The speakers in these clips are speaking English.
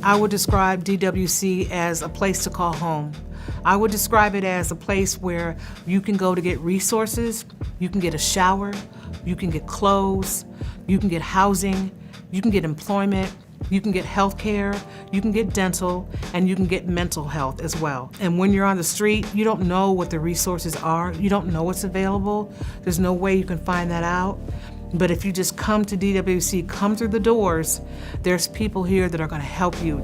I would describe DWC as a place to call home. I would describe it as a place where you can go to get resources, you can get a shower, you can get clothes, you can get housing, you can get employment, you can get health care, you can get dental, and you can get mental health as well. And when you're on the street, you don't know what the resources are, you don't know what's available, there's no way you can find that out. But if you just come to DWC, come through the doors, there's people here that are going to help you.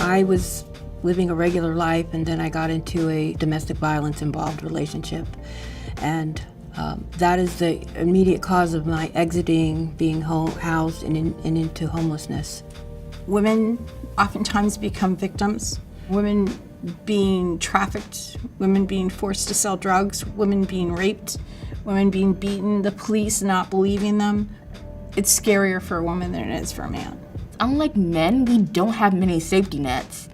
I was living a regular life, and then I got into a domestic violence involved relationship. And that is the immediate cause of my exiting, being housed and into homelessness. Women oftentimes become victims. Women being trafficked, women being forced to sell drugs, women being raped, women being beaten, the police not believing them. It's scarier for a woman than it is for a man. Unlike men, we don't have many safety nets.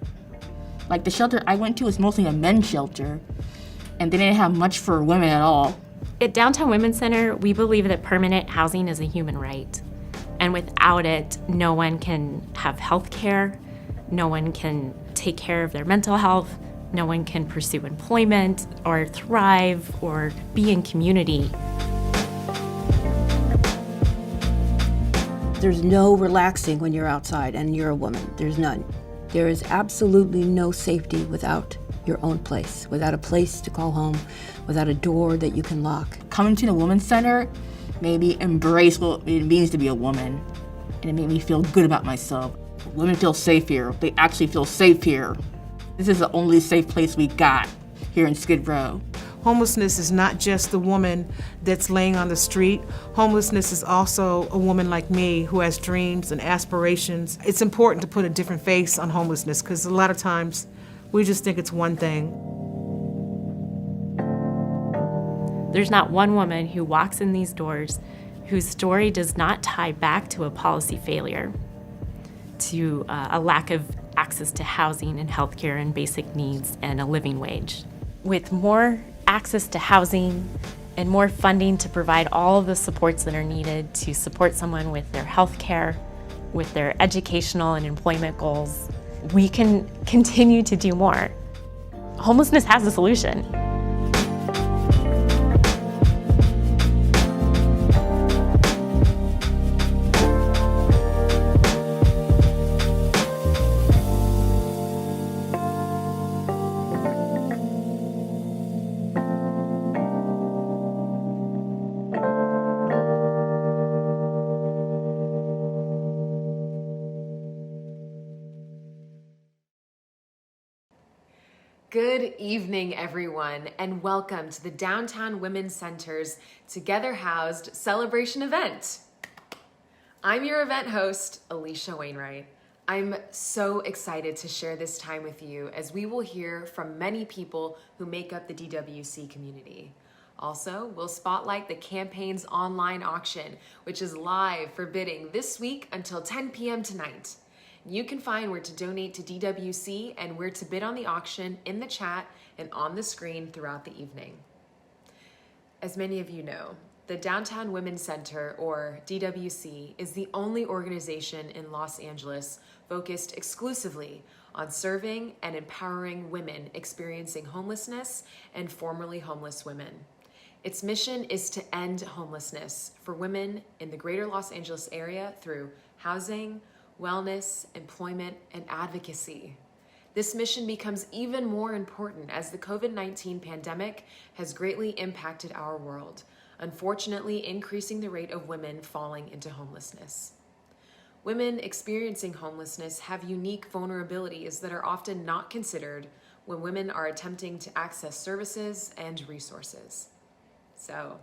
Like the shelter I went to was mostly a men's shelter, and they didn't have much for women at all. At Downtown Women's Center, we believe that permanent housing is a human right. And without it, no one can have health care, no one can take care of their mental health, no one can pursue employment or thrive or be in community. There's no relaxing when you're outside and you're a woman. There's none. There is absolutely no safety without your own place, without a place to call home, without a door that you can lock. Coming to the Women's Center made me embrace what it means to be a woman, and it made me feel good about myself. Women feel safe here. They actually feel safe here. This is the only safe place we got here in Skid Row. Homelessness is not just the woman that's laying on the street. Homelessness is also a woman like me who has dreams and aspirations. It's important to put a different face on homelessness because a lot of times we just think it's one thing. There's not one woman who walks in these doors whose story does not tie back to a policy failure, to a lack of access to housing and healthcare and basic needs and a living wage. With more access to housing and more funding to provide all of the supports that are needed to support someone with their health care, with their educational and employment goals, we can continue to do more. Homelessness has a solution. Good evening, everyone, and welcome to the Downtown Women's Center's Together Housed celebration event. I'm your event host, Alicia Wainwright. I'm so excited to share this time with you as we will hear from many people who make up the DWC community. Also, we'll spotlight the campaign's online auction, which is live for bidding this week until 10 p.m. tonight. You can find where to donate to DWC and where to bid on the auction in the chat and on the screen throughout the evening. As many of you know, the Downtown Women's Center, or DWC, is the only organization in Los Angeles focused exclusively on serving and empowering women experiencing homelessness and formerly homeless women. Its mission is to end homelessness for women in the greater Los Angeles area through housing, wellness, employment, and advocacy. This mission becomes even more important as the COVID-19 pandemic has greatly impacted our world, unfortunately increasing the rate of women falling into homelessness. Women experiencing homelessness have unique vulnerabilities that are often not considered when women are attempting to access services and resources. So,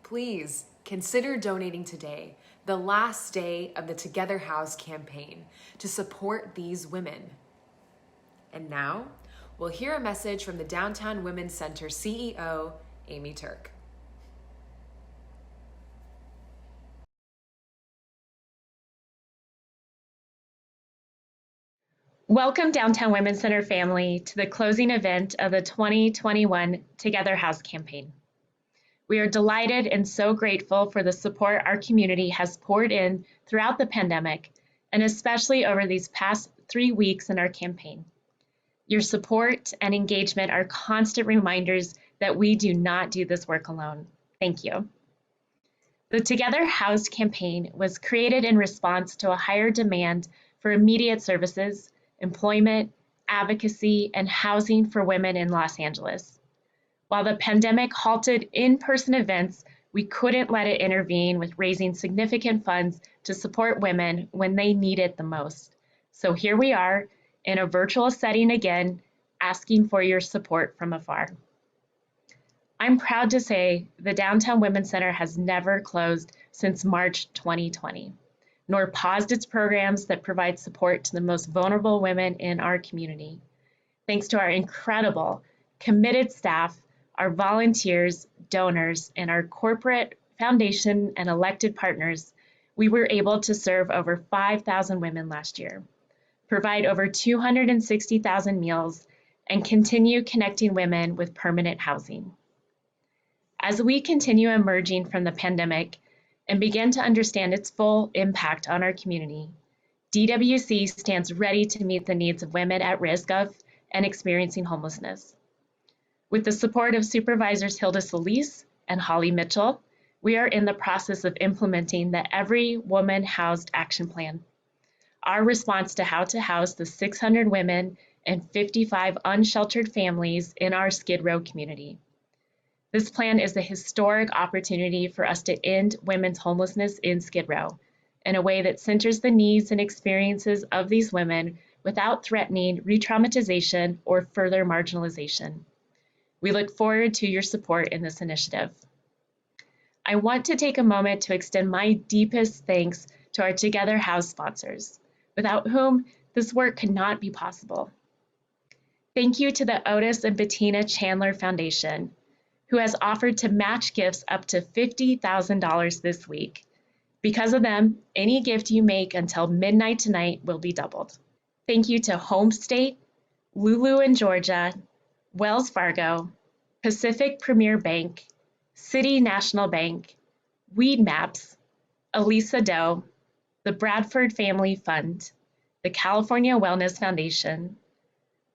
please consider donating today, the last day of the Together Housed campaign, to support these women. And now, we'll hear a message from the Downtown Women's Center CEO, Amy Turk. Welcome, Downtown Women's Center family, to the closing event of the 2021 Together House campaign. We are delighted and so grateful for the support our community has poured in throughout the pandemic, and especially over these past 3 weeks in our campaign. Your support and engagement are constant reminders that we do not do this work alone. Thank you. The Together Housed campaign was created in response to a higher demand for immediate services, employment, advocacy, and housing for women in Los Angeles. While the pandemic halted in-person events, we couldn't let it intervene with raising significant funds to support women when they need it the most. So here we are in a virtual setting again, asking for your support from afar. I'm proud to say the Downtown Women's Center has never closed since March 2020, nor paused its programs that provide support to the most vulnerable women in our community. Thanks to our incredible, committed staff, our volunteers, donors, and our corporate, foundation, and elected partners, we were able to serve over 5,000 women last year, provide over 260,000 meals, and continue connecting women with permanent housing. As we continue emerging from the pandemic and begin to understand its full impact on our community, DWC stands ready to meet the needs of women at risk of and experiencing homelessness. With the support of Supervisors Hilda Solis and Holly Mitchell, we are in the process of implementing the Every Woman Housed Action Plan, our response to how to house the 600 women and 55 unsheltered families in our Skid Row community. This plan is a historic opportunity for us to end women's homelessness in Skid Row in a way that centers the needs and experiences of these women without threatening re-traumatization or further marginalization. We look forward to your support in this initiative. I want to take a moment to extend my deepest thanks to our Together House sponsors, without whom this work could not be possible. Thank you to the Otis and Bettina Chandler Foundation, who has offered to match gifts up to $50,000 this week. Because of them, any gift you make until midnight tonight will be doubled. Thank you to Home State, Lulu in Georgia, Wells Fargo, Pacific Premier Bank, City National Bank, Weed Maps, Elisa Doe, the Bradford Family Fund, the California Wellness Foundation,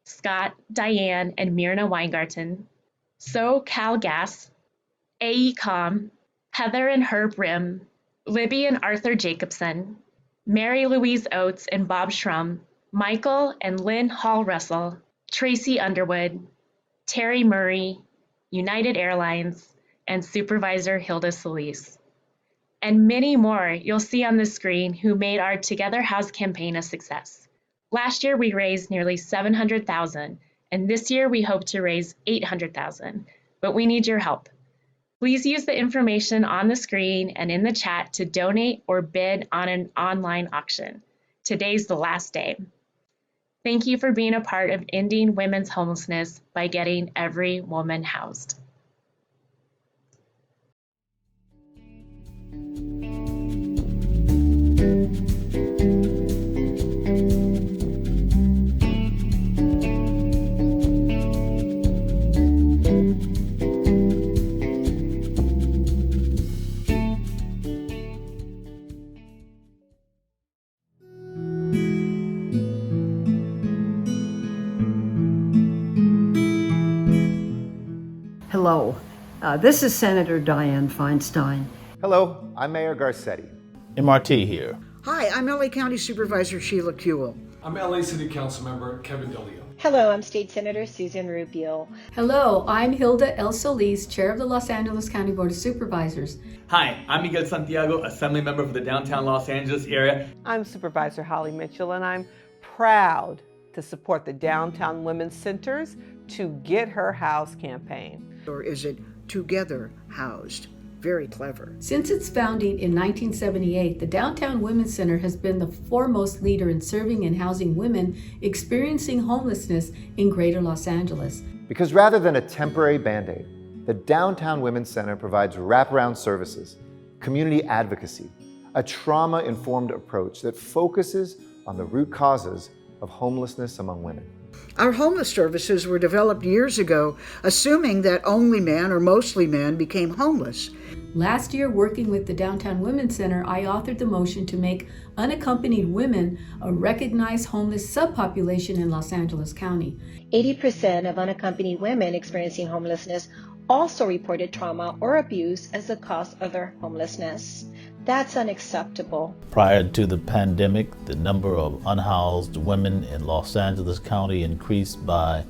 Scott, Diane, and Myrna Weingarten, SoCal Gas, AECOM, Heather and Herb Rim, Libby and Arthur Jacobson, Mary Louise Oates and Bob Schrum, Michael and Lynn Hall Russell, Tracy Underwood, Terry Murray, United Airlines, and Supervisor Hilda Solis. And many more you'll see on the screen who made our Together House campaign a success. Last year we raised nearly $700,000, and this year we hope to raise $800,000, but we need your help. Please use the information on the screen and in the chat to donate or bid on an online auction. Today's the last day. Thank you for being a part of ending women's homelessness by getting every woman housed. Hello, this is Senator Dianne Feinstein. Hello, I'm Mayor Garcetti. MRT here. Hi, I'm LA County Supervisor Sheila Kuehl. I'm LA City Council Member Kevin Delio. Hello, I'm State Senator Susan Rubio. Hello, I'm Hilda L. Solis, Chair of the Los Angeles County Board of Supervisors. Hi, I'm Miguel Santiago, Assembly Member for the Downtown Los Angeles area. I'm Supervisor Holly Mitchell, and I'm proud to support the Downtown Women's Center's To Get Her House campaign. Or is it Together Housed? Very clever. Since its founding in 1978, the Downtown Women's Center has been the foremost leader in serving and housing women experiencing homelessness in Greater Los Angeles. Because rather than a temporary Band-Aid, the Downtown Women's Center provides wraparound services, community advocacy, a trauma-informed approach that focuses on the root causes of homelessness among women. Our homeless services were developed years ago, assuming that only men or mostly men became homeless. Last year, working with the Downtown Women's Center, I authored the motion to make unaccompanied women a recognized homeless subpopulation in Los Angeles County. 80% of unaccompanied women experiencing homelessness also reported trauma or abuse as the cause of their homelessness. That's unacceptable. Prior to the pandemic, the number of unhoused women in Los Angeles County increased by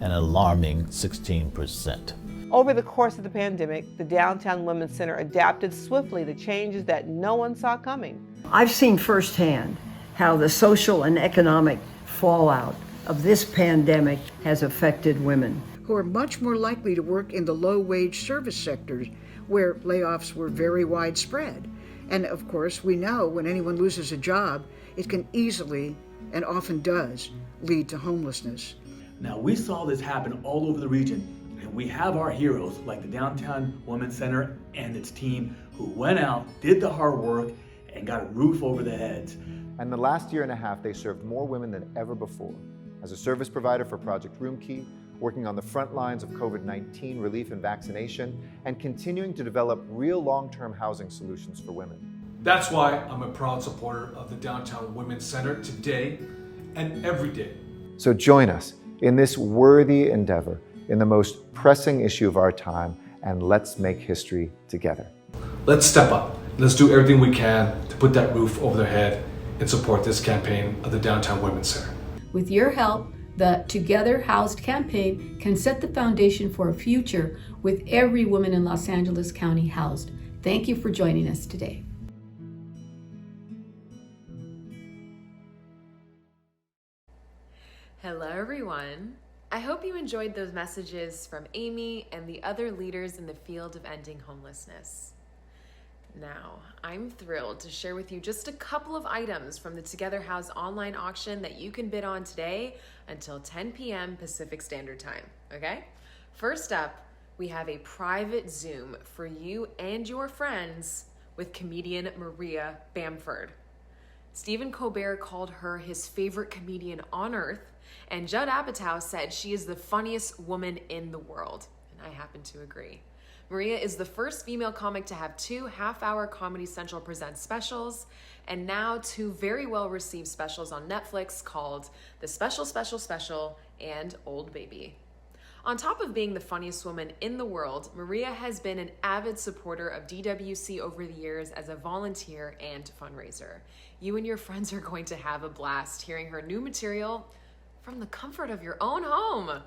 an alarming 16%. Over the course of the pandemic, the Downtown Women's Center adapted swiftly to changes that no one saw coming. I've seen firsthand how the social and economic fallout of this pandemic has affected women, who are much more likely to work in the low-wage service sectors where layoffs were very widespread. And of course, we know when anyone loses a job, it can easily, and often does, lead to homelessness. Now, we saw this happen all over the region, and we have our heroes like the Downtown Women's Center and its team who went out, did the hard work, and got a roof over their heads. And the last year and a half, they served more women than ever before. As a service provider for Project Roomkey, working on the front lines of COVID-19 relief and vaccination, and continuing to develop real long-term housing solutions for women. That's why I'm a proud supporter of the Downtown Women's Center today and every day. So join us in this worthy endeavor in the most pressing issue of our time, and let's make history together. Let's step up. Let's do everything we can to put that roof over their head and support this campaign of the Downtown Women's Center. With your help, the Together Housed campaign can set the foundation for a future with every woman in Los Angeles County housed. Thank you for joining us today. Hello, everyone. I hope you enjoyed those messages from Amy and the other leaders in the field of ending homelessness. Now, I'm thrilled to share with you just a couple of items from the Together Housed online auction that you can bid on today until 10 p.m. Pacific Standard Time, okay? First up, we have a private Zoom for you and your friends with comedian Maria Bamford. Stephen Colbert called her his favorite comedian on earth, and Judd Apatow said she is the funniest woman in the world, and I happen to agree. Maria is the first female comic to have 2 half-hour Comedy Central Presents specials, and now 2 very well-received specials on Netflix called The Special Special Special and Old Baby. On top of being the funniest woman in the world, Maria has been an avid supporter of DWC over the years as a volunteer and fundraiser. You and your friends are going to have a blast hearing her new material from the comfort of your own home.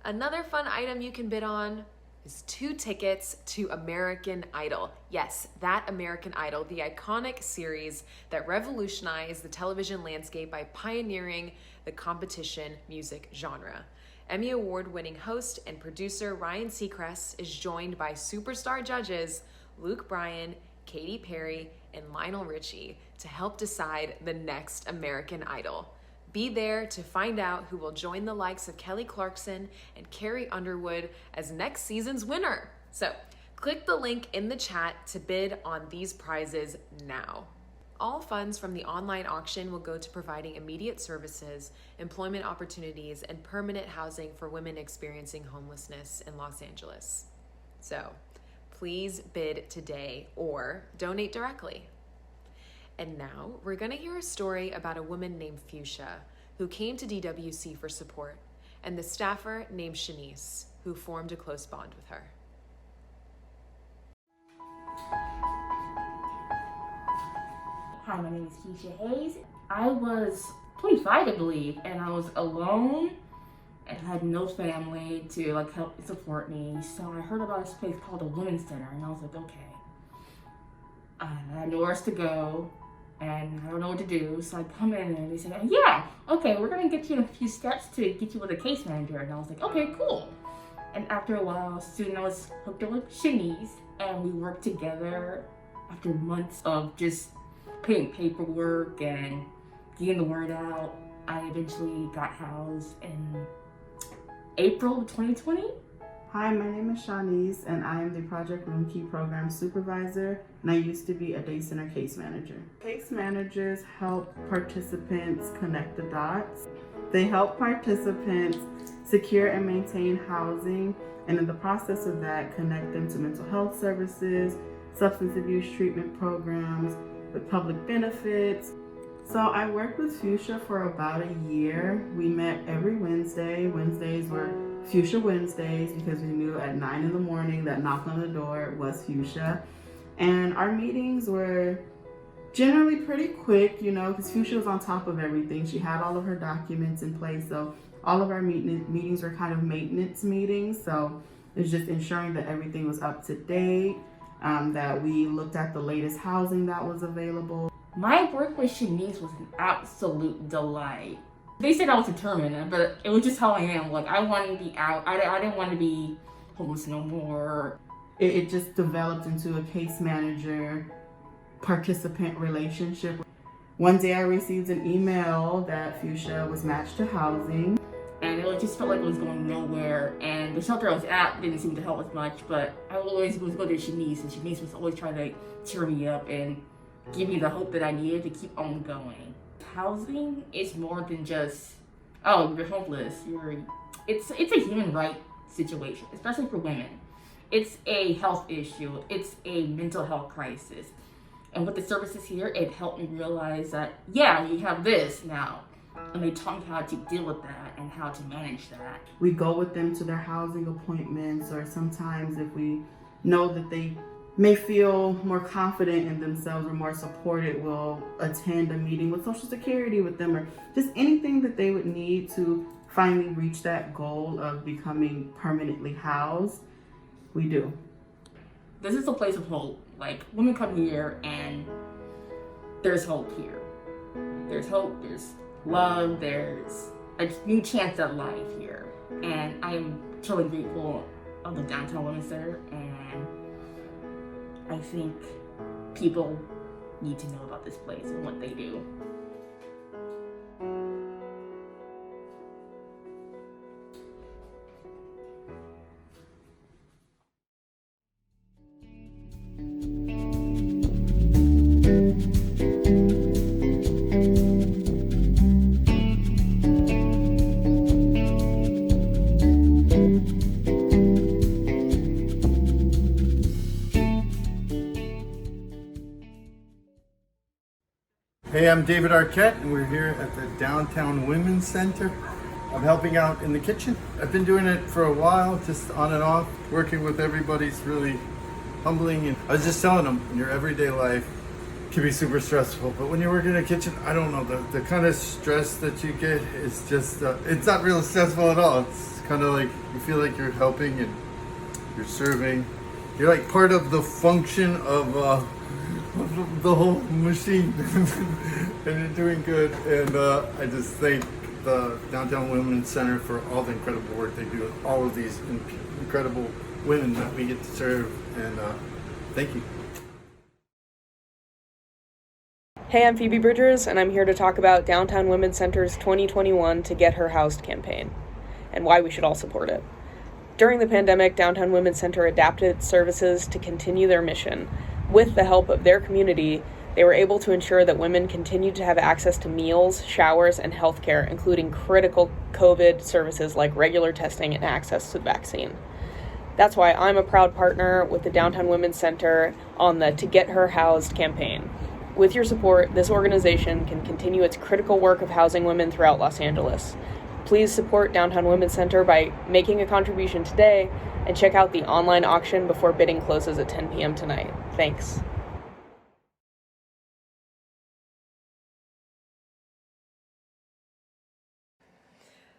Another fun item you can bid on is 2 tickets to American Idol. Yes, that American Idol, the iconic series that revolutionized the television landscape by pioneering the competition music genre. Emmy Award-winning host and producer Ryan Seacrest is joined by superstar judges Luke Bryan, Katy Perry, and Lionel Richie to help decide the next American Idol. Be there to find out who will join the likes of Kelly Clarkson and Carrie Underwood as next season's winner. So click the link in the chat to bid on these prizes now. All funds from the online auction will go to providing immediate services, employment opportunities, and permanent housing for women experiencing homelessness in Los Angeles. So please bid today or donate directly. And now we're going to hear a story about a woman named Fuchsia who came to DWC for support, and the staffer named Shanice who formed a close bond with her. Hi, my name is Keisha Hayes. I was 25, I believe, and I was alone and had no family to help support me. So I heard about this place called the Women's Center, and I was like, okay. I had nowhere else to go, and I don't know what to do. So I come in and they said, yeah, okay, we're gonna get you in a few steps to get you with a case manager. And I was like, okay, cool. And after a while, soon I was hooked up with Shanice, and we worked together after months of just putting paperwork and getting the word out. I eventually got housed in April of 2020, Hi, my name is Shawnice, and I am the Project Room Key Program Supervisor, and I used to be a day center case manager. Case managers help participants connect the dots. They help participants secure and maintain housing, and in the process of that, connect them to mental health services, substance abuse treatment programs, with public benefits. So I worked with Fuchsia for about a year. We met every Wednesday. Wednesdays were Fuchsia Wednesdays because we knew at 9 in the morning that knock on the door was Fuchsia. And our meetings were generally pretty quick, you know, because Fuchsia was on top of everything. She had all of her documents in place. So all of our meetings were kind of maintenance meetings. So it's just ensuring that everything was up to date, that we looked at the latest housing that was available. My work with Shanice was an absolute delight. They said I was determined, but it was just how I am. Like, I wanted to be out. I didn't want to be homeless no more. It just developed into a case manager participant relationship. One day I received an email that Fuchsia was matched to housing. And it just felt like it was going nowhere. And the shelter I was at didn't seem to help as much, but I always was go to Shanice, and Shanice was always trying to cheer me up and give me the hope that I needed to keep on going. Housing is more than just, oh, you're homeless. It's a human right situation, especially for women. It's a health issue. It's a mental health crisis. And with the services here, it helped me realize that, yeah, you have this now. And they taught me how to deal with that and how to manage that. We go with them to their housing appointments, or sometimes if we know that they may feel more confident in themselves or more supported, we'll attend a meeting with Social Security with them, or just anything that they would need to finally reach that goal of becoming permanently housed. We do. This is a place of hope. Like, women come here and there's hope here. There's hope, there's love, there's a new chance at life here. And I am truly grateful of the Downtown Women's Center, and I think people need to know about this place and what they do. Hey, I'm David Arquette, and we're here at the Downtown Women's Center. I'm helping out in the kitchen. I've been doing it for a while, just on and off. Working with everybody's really humbling, and I was just telling them, in your everyday life can be super stressful, but when you're working in a kitchen, I don't know, the kind of stress that you get is just, it's not real stressful at all. It's kind of like, you feel like you're helping and you're serving. You're like part of the function of the whole machine, and you're doing good. And I just thank the Downtown Women's Center for all the incredible work they do with all of these incredible women that we get to serve, and thank you. Hey, I'm Phoebe Bridgers, and I'm here to talk about Downtown Women's Center's 2021 To Get Her Housed campaign, and why we should all support it. During the pandemic, Downtown Women's Center adapted its services to continue their mission. With the help of their community, they were able to ensure that women continued to have access to meals, showers, and healthcare, including critical COVID services like regular testing and access to the vaccine. That's why I'm a proud partner with the Downtown Women's Center on the To Get Her Housed campaign. With your support, this organization can continue its critical work of housing women throughout Los Angeles. Please support Downtown Women's Center by making a contribution today, and check out the online auction before bidding closes at 10 p.m. tonight. Thanks.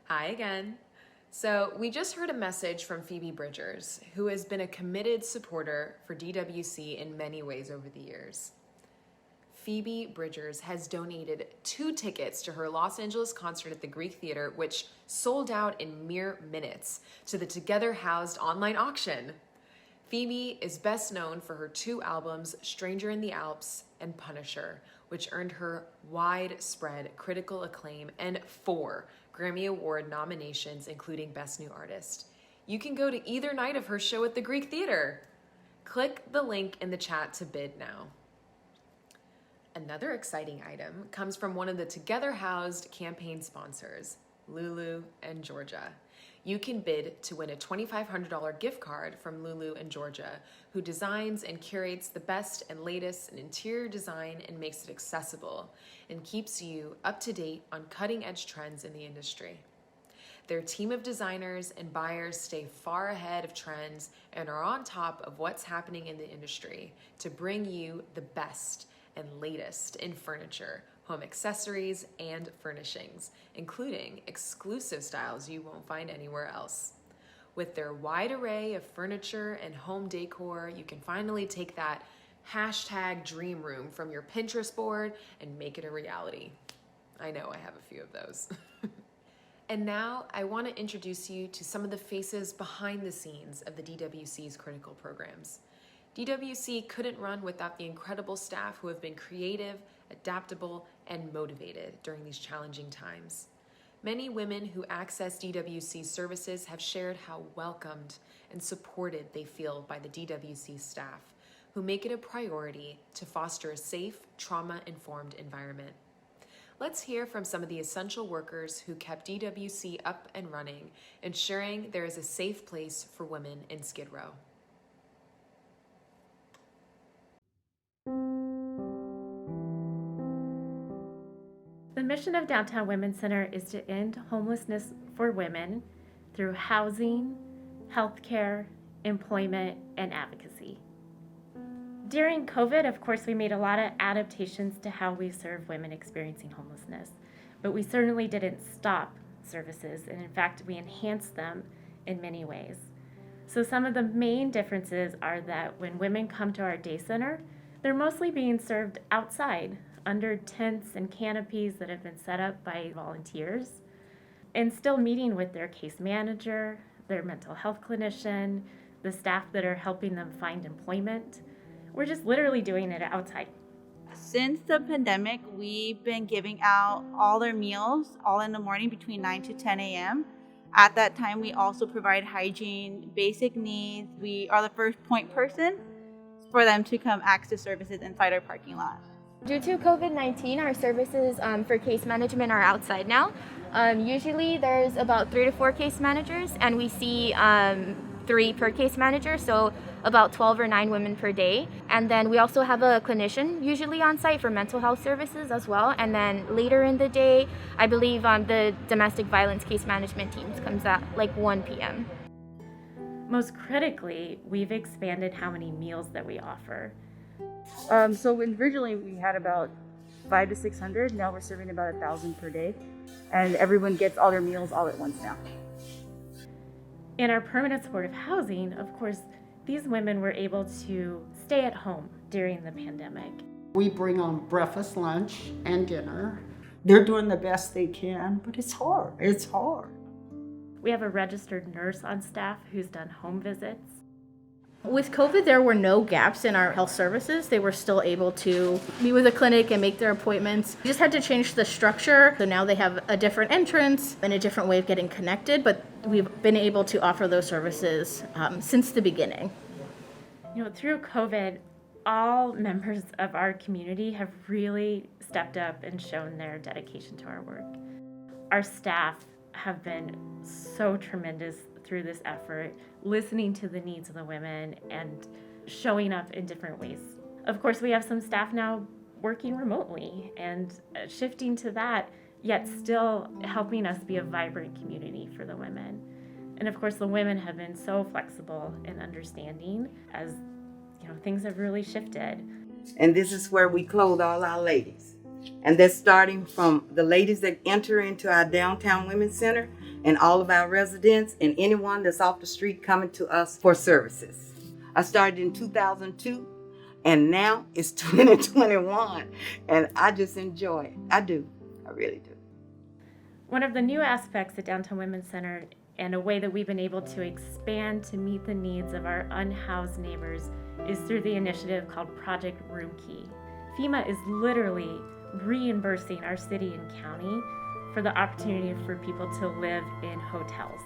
Hi again. So we just heard a message from Phoebe Bridgers, who has been a committed supporter for DWC in many ways over the years. Phoebe Bridgers has donated 2 tickets to her Los Angeles concert at the Greek Theater, which sold out in mere minutes, to the Together Housed online auction. Phoebe is best known for her 2 albums, Stranger in the Alps and Punisher, which earned her widespread critical acclaim and 4 Grammy Award nominations, including Best New Artist. you can go to either night of her show at the Greek Theater. Click the link in the chat to bid now. Another exciting item comes from one of the Together Housed campaign sponsors, Lulu and Georgia. You can bid to win a $2,500 gift card from Lulu and Georgia, who designs and curates the best and latest in interior design and makes it accessible and keeps you up to date on cutting-edge trends in the industry. Their team of designers and buyers stay far ahead of trends and are on top of what's happening in the industry to bring you the best and latest in furniture, home accessories, and furnishings, including exclusive styles you won't find anywhere else. With their wide array of furniture and home decor, you can finally take that hashtag dream room from your Pinterest board and make it a reality. I know I have a few of those. And now I want to introduce you to some of the faces behind the scenes of the DWC's critical programs. DWC couldn't run without the incredible staff who have been creative, adaptable, and motivated during these challenging times. Many women who access DWC services have shared how welcomed and supported they feel by the DWC staff, who make it a priority to foster a safe, trauma-informed environment. Let's hear from some of the essential workers who kept DWC up and running, ensuring there is a safe place for women in Skid Row. The mission of Downtown Women's Center is to end homelessness for women through housing, healthcare, employment, and advocacy. During COVID, of course, we made a lot of adaptations to how we serve women experiencing homelessness, but we certainly didn't stop services, and in fact, we enhanced them in many ways. So some of the main differences are that when women come to our day center, they're mostly being served outside, under tents and canopies that have been set up by volunteers, and still meeting with their case manager, their mental health clinician, the staff that are helping them find employment. We're just literally doing it outside. Since the pandemic, we've been giving out all their meals all in the morning between 9 to 10 a.m. At that time, we also provide hygiene, basic needs. We are the first point person for them to come access services inside our parking lot. Due to COVID-19, our services for case management are outside now. Usually there's about 3 to 4 case managers, and we see 3 per case manager, so about 12 or 9 women per day. And then we also have a clinician usually on site for mental health services as well. And then later in the day, I believe the domestic violence case management teams comes at like 1 p.m. Most critically, we've expanded how many meals that we offer. So originally we had about 500 to 600. Now we're serving about 1,000 per day, and everyone gets all their meals all at once now. In our permanent supportive housing, of course, these women were able to stay at home during the pandemic. We bring on breakfast, lunch, and dinner. They're doing the best they can, but it's hard. It's hard. We have a registered nurse on staff who's done home visits. With COVID, there were no gaps in our health services. They were still able to meet with a clinic and make their appointments. We just had to change the structure. So now they have a different entrance and a different way of getting connected, but we've been able to offer those services since the beginning. You know, through COVID, all members of our community have really stepped up and shown their dedication to our work. Our staff have been so tremendous through this effort, listening to the needs of the women and showing up in different ways. Of course, we have some staff now working remotely and shifting to that, yet still helping us be a vibrant community for the women. And of course, the women have been so flexible and understanding as things have really shifted. And this is where we clothe all our ladies. And that's starting from the ladies that enter into our Downtown Women's Center and all of our residents and anyone that's off the street coming to us for services. I started in 2002 and now it's 2021 and I just enjoy it. I do. I really do. One of the new aspects at Downtown Women's Center and a way that we've been able to expand to meet the needs of our unhoused neighbors is through the initiative called Project Room Key. FEMA is literally reimbursing our city and county for the opportunity for people to live in hotels.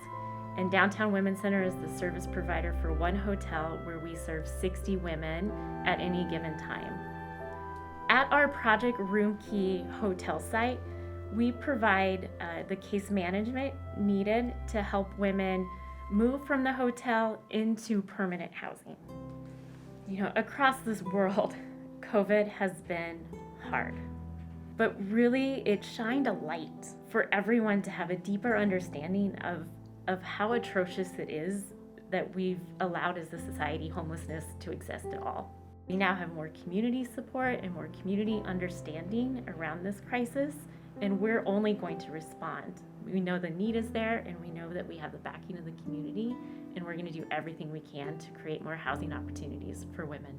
And Downtown Women's Center is the service provider for one hotel where we serve 60 women at any given time. At our Project Room Key hotel site, we provide the case management needed to help women move from the hotel into permanent housing. You know, across this world, COVID has been hard, but really it shined a light for everyone to have a deeper understanding of how atrocious it is that we've allowed as a society homelessness to exist at all. We now have more community support and more community understanding around this crisis, and we're only going to respond. We know the need is there, and we know that we have the backing of the community, and we're going to do everything we can to create more housing opportunities for women.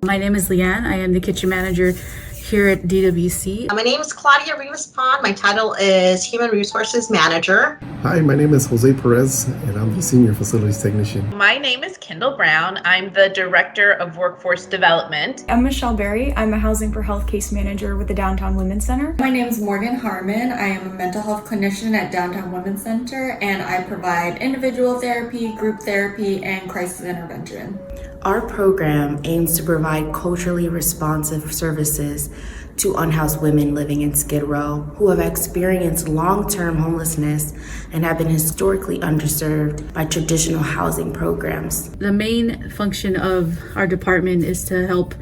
My name is Leanne. I am the kitchen manager here at DWC. My name is Claudia Rivas-Pond. My title is Human Resources Manager. Hi, my name is Jose Perez, and I'm the Senior Facilities Technician. My name is Kendall Brown. I'm the Director of Workforce Development. I'm Michelle Berry. I'm a Housing for Health Case Manager with the Downtown Women's Center. My name is Morgan Harmon. I am a mental health clinician at Downtown Women's Center, and I provide individual therapy, group therapy, and crisis intervention. Our program aims to provide culturally responsive services to unhoused women living in Skid Row who have experienced long-term homelessness and have been historically underserved by traditional housing programs. The main function of our department is to help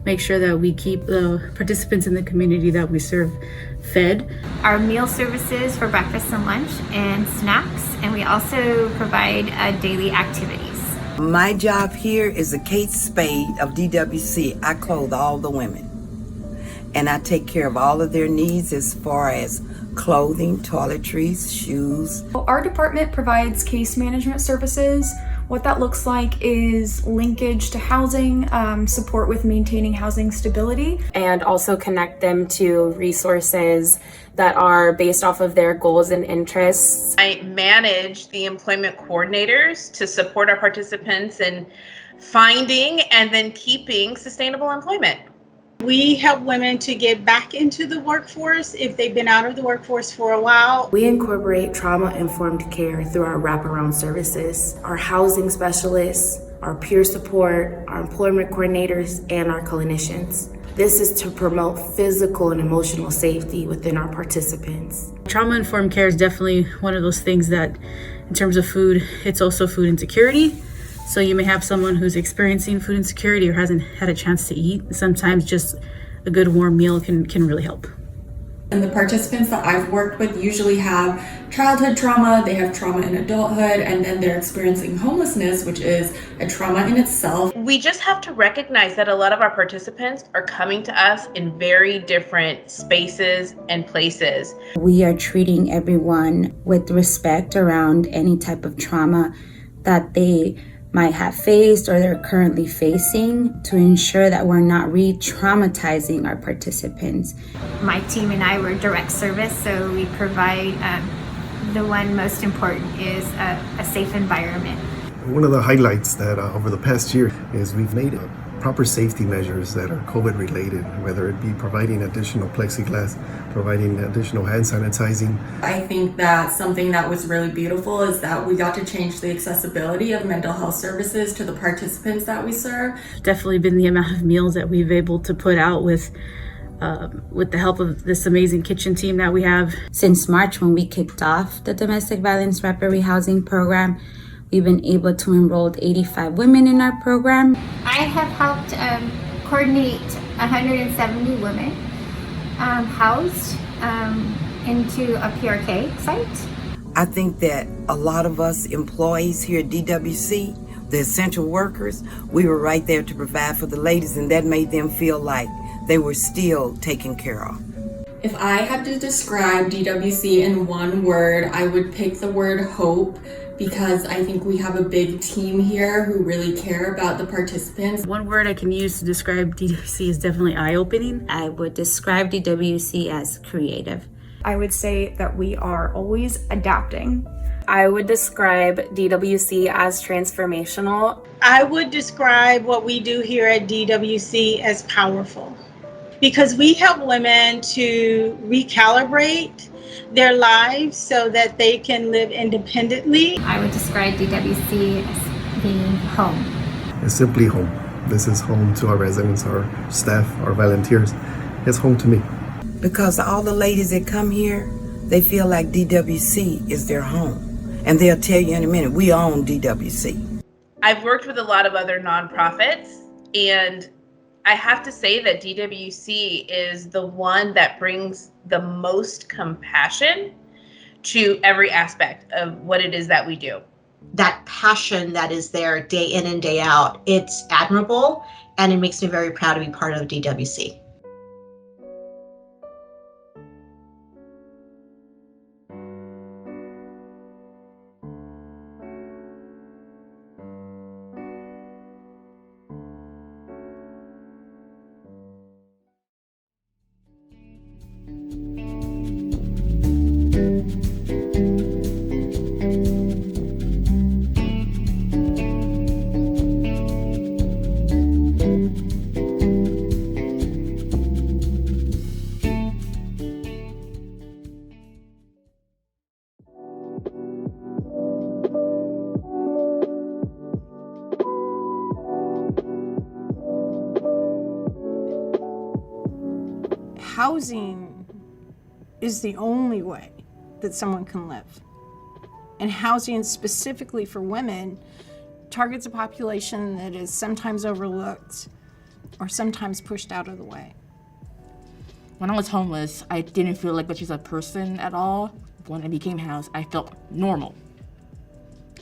make sure that we keep the participants in the community that we serve fed. Our meal services for breakfast and lunch and snacks, and we also provide daily activities. My job here is a Kate Spade of DWC. I clothe all the women, and I take care of all of their needs as far as clothing, toiletries, shoes. Our department provides case management services. What that looks like is linkage to housing, support with maintaining housing stability, and also connect them to resources that are based off of their goals and interests. I manage the employment coordinators to support our participants in finding and then keeping sustainable employment. We help women to get back into the workforce if they've been out of the workforce for a while. We incorporate trauma-informed care through our wraparound services, our housing specialists, our peer support, our employment coordinators, and our clinicians. This is to promote physical and emotional safety within our participants. Trauma-informed care is definitely one of those things that, in terms of food, it's also food insecurity. So you may have someone who's experiencing food insecurity or hasn't had a chance to eat. Sometimes just a good warm meal can really help. And the participants that I've worked with usually have childhood trauma, they have trauma in adulthood, and then they're experiencing homelessness, which is a trauma in itself. We just have to recognize that a lot of our participants are coming to us in very different spaces and places. We are treating everyone with respect around any type of trauma that they might have faced or they're currently facing to ensure that we're not re-traumatizing our participants. My team and I were direct service, so we provide the one most important is a safe environment. One of the highlights that over the past year is we've made proper safety measures that are COVID related, whether it be providing additional plexiglass, providing additional hand sanitizing. I think that something that was really beautiful is that we got to change the accessibility of mental health services to the participants that we serve. Definitely been the amount of meals that we've able to put out with the help of this amazing kitchen team that we have. Since March, when we kicked off the Domestic Violence Rapid Rehousing Program, we've been able to enroll 85 women in our program. I have helped coordinate 170 women housed into a PRK site. I think that a lot of us employees here at DWC, the essential workers, we were right there to provide for the ladies, and that made them feel like they were still taken care of. If I had to describe DWC in one word, I would pick the word hope, because I think we have a big team here who really care about the participants. One word I can use to describe DWC is definitely eye-opening. I would describe DWC as creative. I would say that we are always adapting. I would describe DWC as transformational. I would describe what we do here at DWC as powerful, because we help women to recalibrate their lives so that they can live independently. I would describe DWC as being home. It's simply home. This is home to our residents, our staff, our volunteers. It's home to me. Because all the ladies that come here, they feel like DWC is their home. And they'll tell you in a minute, we own DWC. I've worked with a lot of other nonprofits, and I have to say that DWC is the one that brings the most compassion to every aspect of what it is that we do. That passion that is there day in and day out, it's admirable, and it makes me very proud to be part of DWC. Housing is the only way that someone can live. And housing specifically for women targets a population that is sometimes overlooked or sometimes pushed out of the way. When I was homeless, I didn't feel like just a person at all. When I became housed, I felt normal.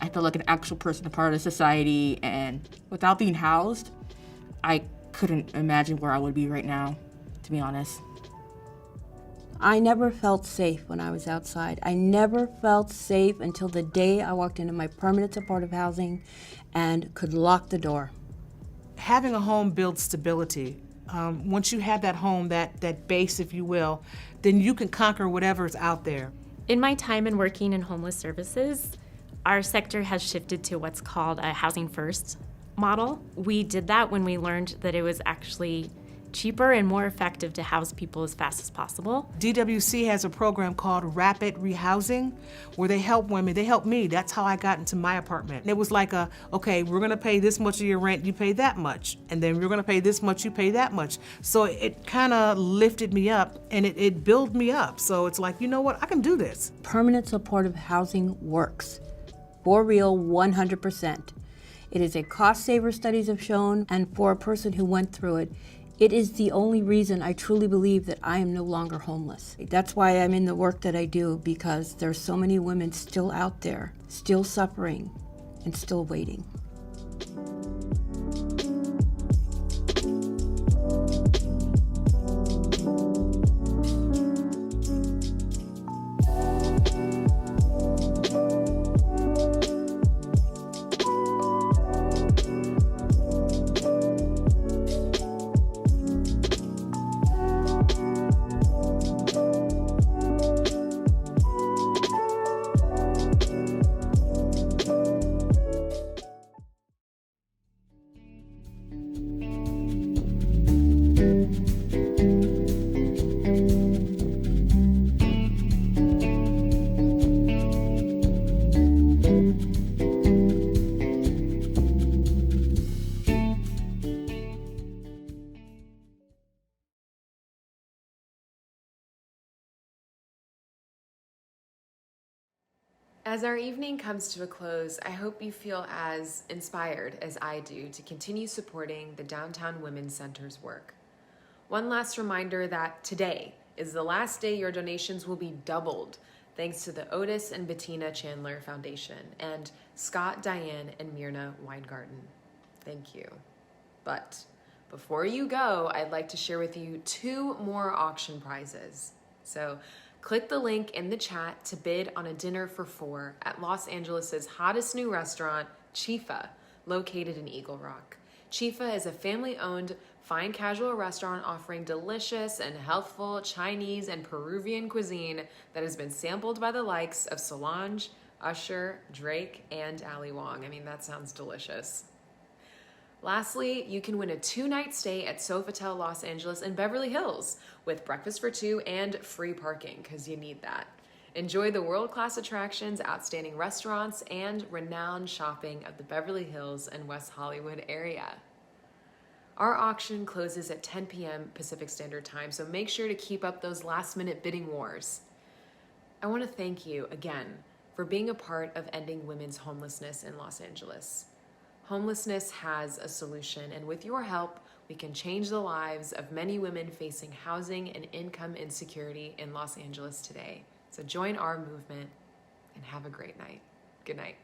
I felt like an actual person, a part of society, and without being housed, I couldn't imagine where I would be right now, to be honest. I never felt safe when I was outside. I never felt safe until the day I walked into my permanent supportive housing and could lock the door. Having a home builds stability. Once you have that home, that base, if you will, then you can conquer whatever's out there. In my time in working in homeless services, our sector has shifted to what's called a housing first model. We did that when we learned that it was actually cheaper and more effective to house people as fast as possible. DWC has a program called Rapid Rehousing, where they help women. They helped me. That's how I got into my apartment. It was like okay, we're gonna pay this much of your rent, you pay that much. And then we're gonna pay this much, you pay that much. So it kind of lifted me up and it built me up. So it's like, you know what, I can do this. Permanent supportive housing works. For real, 100%. It is a cost saver, studies have shown, and for a person who went through it, it is the only reason I truly believe that I am no longer homeless. That's why I'm in the work that I do, because there's so many women still out there, still suffering, and still waiting. As our evening comes to a close, I hope you feel as inspired as I do to continue supporting the Downtown Women's Center's work. One last reminder that today is the last day your donations will be doubled, thanks to the Otis and Bettina Chandler Foundation and Scott, Diane, and Myrna Weingarten. Thank you. But Before you go, I'd like to share with you 2 more auction prizes. So click the link in the chat to bid on a dinner for 4 at Los Angeles' hottest new restaurant, Chifa, located in Eagle Rock. Chifa is a family-owned, fine casual restaurant offering delicious and healthful Chinese and Peruvian cuisine that has been sampled by the likes of Solange, Usher, Drake, and Ali Wong. I mean, that sounds delicious. Lastly, you can win a 2-night stay at Sofitel Los Angeles in Beverly Hills with breakfast for 2 and free parking, because you need that. Enjoy the world-class attractions, outstanding restaurants, and renowned shopping of the Beverly Hills and West Hollywood area. Our auction closes at 10 p.m. Pacific Standard Time, so make sure to keep up those last-minute bidding wars. I want to thank you again for being a part of ending women's homelessness in Los Angeles. Homelessness has a solution, and with your help, we can change the lives of many women facing housing and income insecurity in Los Angeles today. So join our movement and have a great night. Good night.